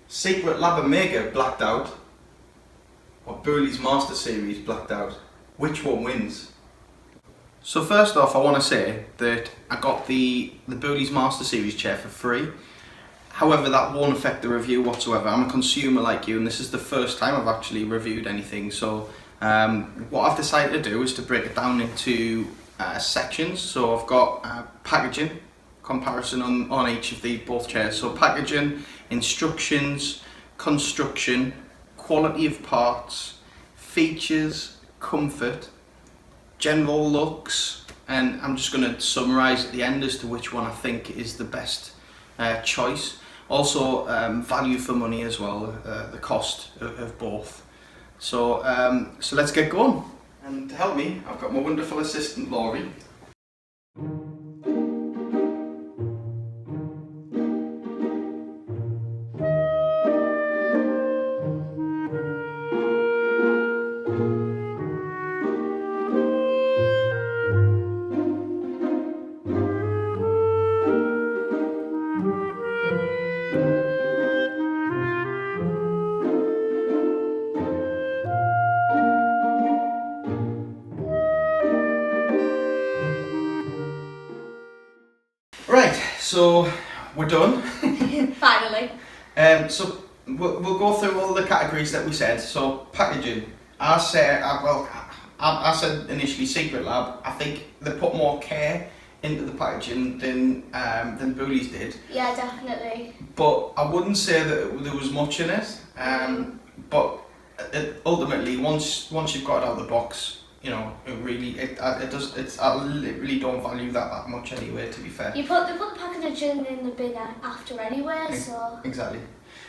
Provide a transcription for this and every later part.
SecretLab Omega blacked out, or Boulies Master Series blacked out. Which one wins? So first off, I want to say that I got the Boulies Master Series chair for free. However, that won't affect the review whatsoever. I'm a consumer like you, and this is the first time I've actually reviewed anything. So what I've decided to do is to break it down into sections. So I've got packaging, comparison on each of the both chairs. So packaging, instructions, construction, quality of parts, features, comfort, general looks, and I'm just going to summarise at the end as to which one I think is the best choice. Also value for money as well, the cost of both. So let's get going. And to help me, I've got my wonderful assistant Laurie. Right, so we're done. Finally. So we'll go through all the categories that we said. So packaging, I said initially SecretLab. I think they put more care into the packaging than Boulies did. Yeah, definitely. But I wouldn't say that there was much in it. But ultimately, once you've got it out of the box, you know, it does. I literally don't value that much anyway. To be fair, They put the packaging in the bin after anyway, so. Exactly.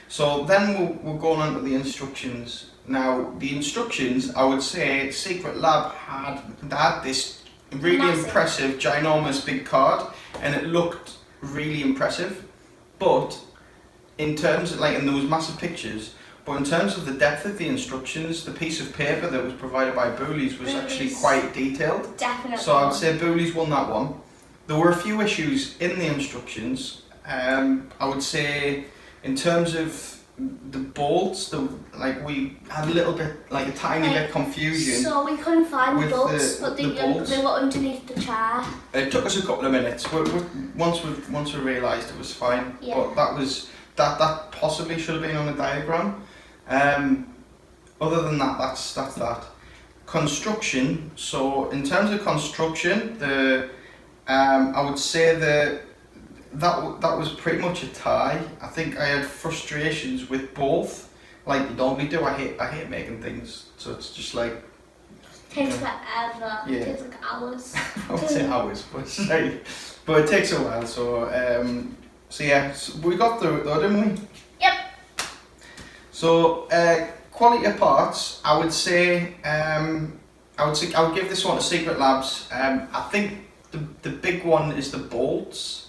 So then we'll go on to the instructions. Now the instructions, I would say SecretLab had this really Massive. impressive, ginormous big card, and it looked really impressive. But in terms of and there was massive pictures. But in terms of the depth of the instructions, the piece of paper that was provided by Boulies was actually quite detailed. Definitely. So I'd say Boulies won that one. There were a few issues in the instructions. I would say in terms of the bolts, we had a little bit, a tiny bit confusion. So we couldn't find the with bolts, the- but the bolts. they were underneath the chair. It took us a couple of minutes. Once we realised it was fine, Yeah. but that possibly should have been on the diagram. Other than that, that's that. Construction. So in terms of construction, I would say that was pretty much a tie. I think I had frustrations with both, like you normally do. I hate making things, so it's just like. Takes forever. Yeah. It takes like hours. I would say hours, but it takes a while. So yeah, so we got through it though, didn't we? Yep. So quality of parts, I would give this one to SecretLabs. I think the big one is the bolts.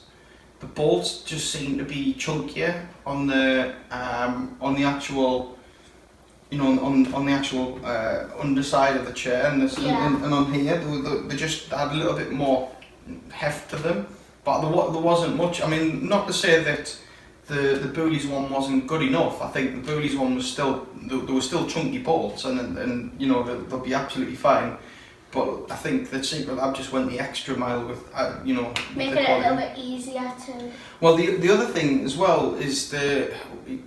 The bolts just seem to be chunkier on the actual, on the actual underside of the chair, and on here they just had a little bit more heft to them. But there wasn't much. I mean, not to say that the Boulies one wasn't good enough. I think the Boulies one was there were still chunky bolts, and they'll be absolutely fine. But I think that SecretLab just went the extra mile with Making it a little bit easier to. Well, the other thing as well is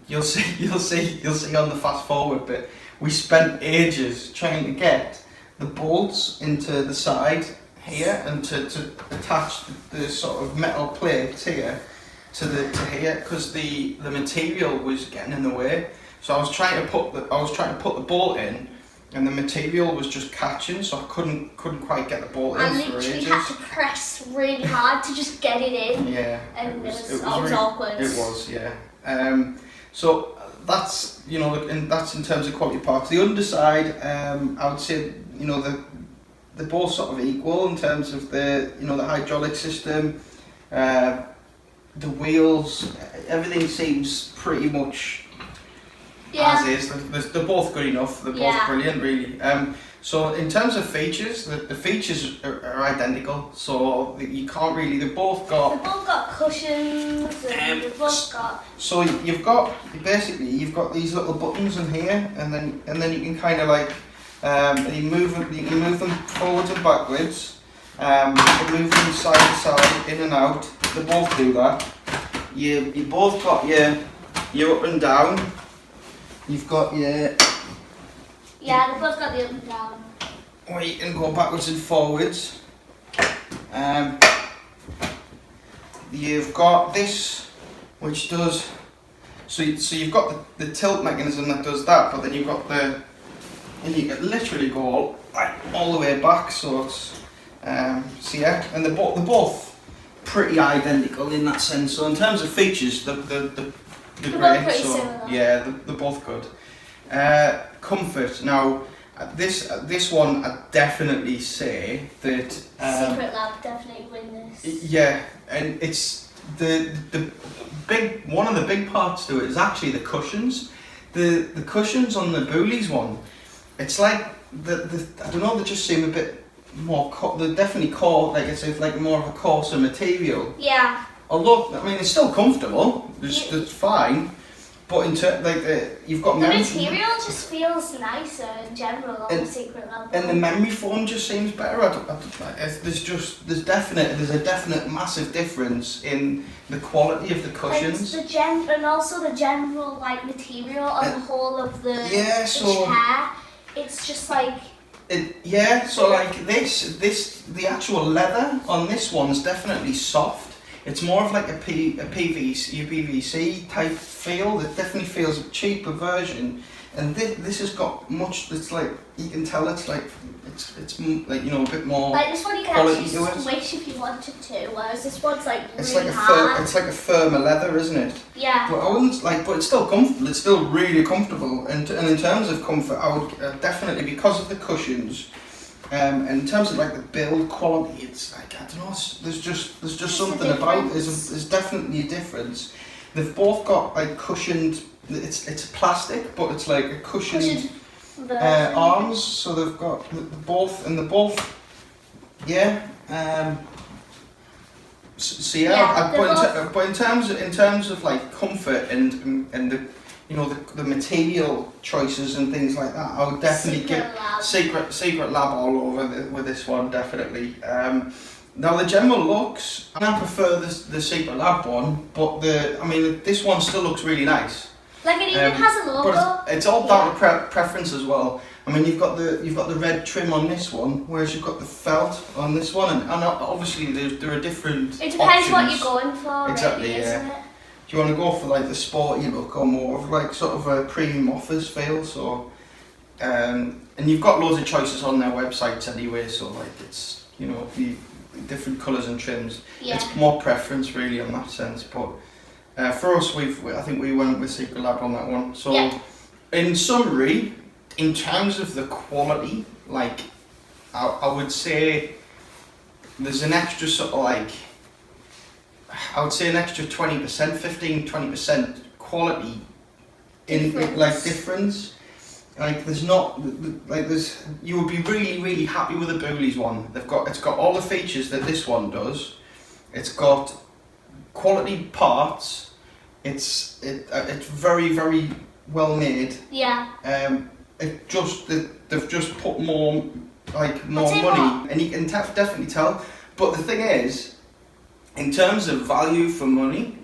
you'll see on the fast forward bit, we spent ages trying to get the bolts into the side here and to attach the sort of metal plates here to here, because the material was getting in the way. So I was trying to put the bolt in, and the material was just catching, so I couldn't quite get the bolt in I for literally ages. had to press really hard to just get it in. Yeah. And it was really awkward. It was, yeah. So that's and that's in terms of quality parts. The underside, I would say they're both sort of equal in terms of the the hydraulic system, the wheels, everything seems pretty much as is. They're both good enough. They're both brilliant, really. So in terms of features, the features are identical. So you can't really. They've both got cushions and they've both got. So you've got these little buttons in here, and then you can kind of like you can move them forwards and backwards. You can move them side to side, in and out. They both do that. You both got your up and down. You've got your. Yeah, they've both got the up and down. Where you can go backwards and forwards. You've got this, which does. So you've got the tilt mechanism that does that, but then you've got and you can literally go all the way back. So it's so yeah, and they're both pretty identical in that sense. So in terms of features, they're They're great. both pretty So similar. yeah, they're both good. Comfort. Now, this one, I definitely say that. SecretLab definitely win this. Yeah, and it's the one of the big parts to it is actually the cushions. The cushions on the Boulies one, it's like I don't know, they just seem a bit more. They're definitely like it's like more of a coarser material. Yeah. Although I mean it's still comfortable. It's fine. But you've got the material just feels nicer in general on the SecretLab. And the memory foam just seems better. There's a definite massive difference in the quality of the cushions. Like and also the general like material on the whole of the chair. It's just like. So like the actual leather on this one's definitely soft. It's more of like a PVC type feel. It definitely feels a cheaper version, and this has got much. It's like you can tell it's like it's like a bit more. Like this one you can actually squish if you wanted to, whereas this one's like really hard. It's like a firmer leather, isn't it? Yeah. But I wouldn't but it's still comfortable. It's still really comfortable, and in terms of comfort, I would definitely, because of the cushions. And in terms of like the build quality, it's like I don't know. There's just something about it. There's definitely a difference. They've both got like cushioned. It's plastic, but it's like a cushioned arms. So they've got both. Yeah. But in terms of like comfort and the material choices and things like that, I would definitely give SecretLab all over with this one, definitely. Now the general looks, I prefer the SecretLab one, but this one still looks really nice. Like it even has a logo. But it's all down to preference as well. I mean, you've got the red trim on this one, whereas you've got the felt on this one, and obviously there are different. It depends options. what you're going for. Exactly, really, yeah. isn't it? Do you want to go for like the sporty look or more of like sort of a premium offers feel? So, and you've got loads of choices on their websites anyway. So like it's the different colours and trims. Yeah. It's more preference really in that sense. But for us, I think we went with SecretLab on that one. So, yeah. In summary, in terms of the quality, like I would say there's an extra sort of like. I would say an extra 20%, 15-20% quality in like difference. Like you would be really happy with the Boulies one. It's got all the features that this one does. It's got quality parts. It's very well made. Yeah. They've just put more money, and you can definitely tell. But the thing is, in terms of value for money,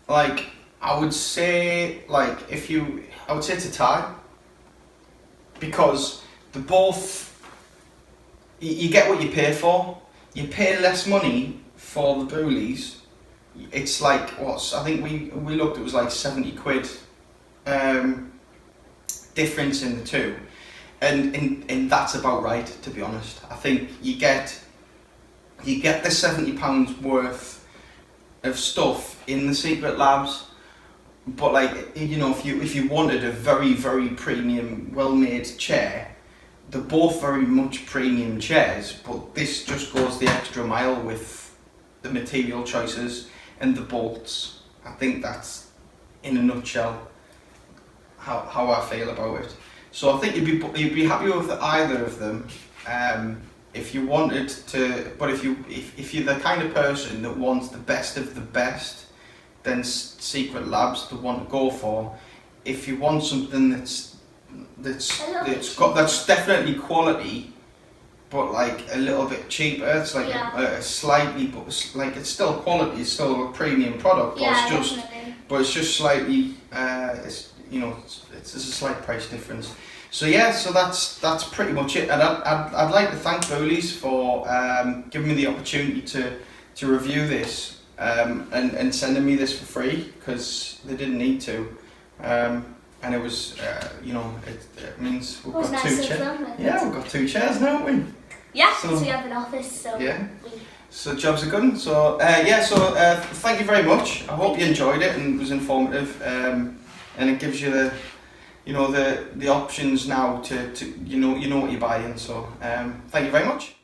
like I would say it's a tie, because you get what you pay for. You pay less money for the Boulies. It's like I think we looked. It was like 70 quid difference in the two, and that's about right, to be honest. I think you get the £70 worth of stuff in the SecretLabs, but like if you wanted a very premium, well-made chair, they're both very much premium chairs. But this just goes the extra mile with the material choices and the bolts. I think that's in a nutshell how I feel about it. So I think you'd be happy with either of them. If you wanted to, but if you're the kind of person that wants the best of the best, then SecretLab's the one to go for. If you want something that's definitely quality, but like a little bit cheaper, it's like a slightly, but like it's still quality, it's still a premium product, but it's just slightly, it's a slight price difference. So yeah, so that's pretty much it. And I'd like to thank Boulies for giving me the opportunity to review this and sending me this for free, because they didn't need to. And it was, it means we've got two chairs. Yeah, we've got two chairs now, haven't we? Yeah, so we have an office, so yeah. So jobs are good. So thank you very much. I hope you enjoyed it and it was informative. And it gives you the options now to you know what you're buying. So thank you very much.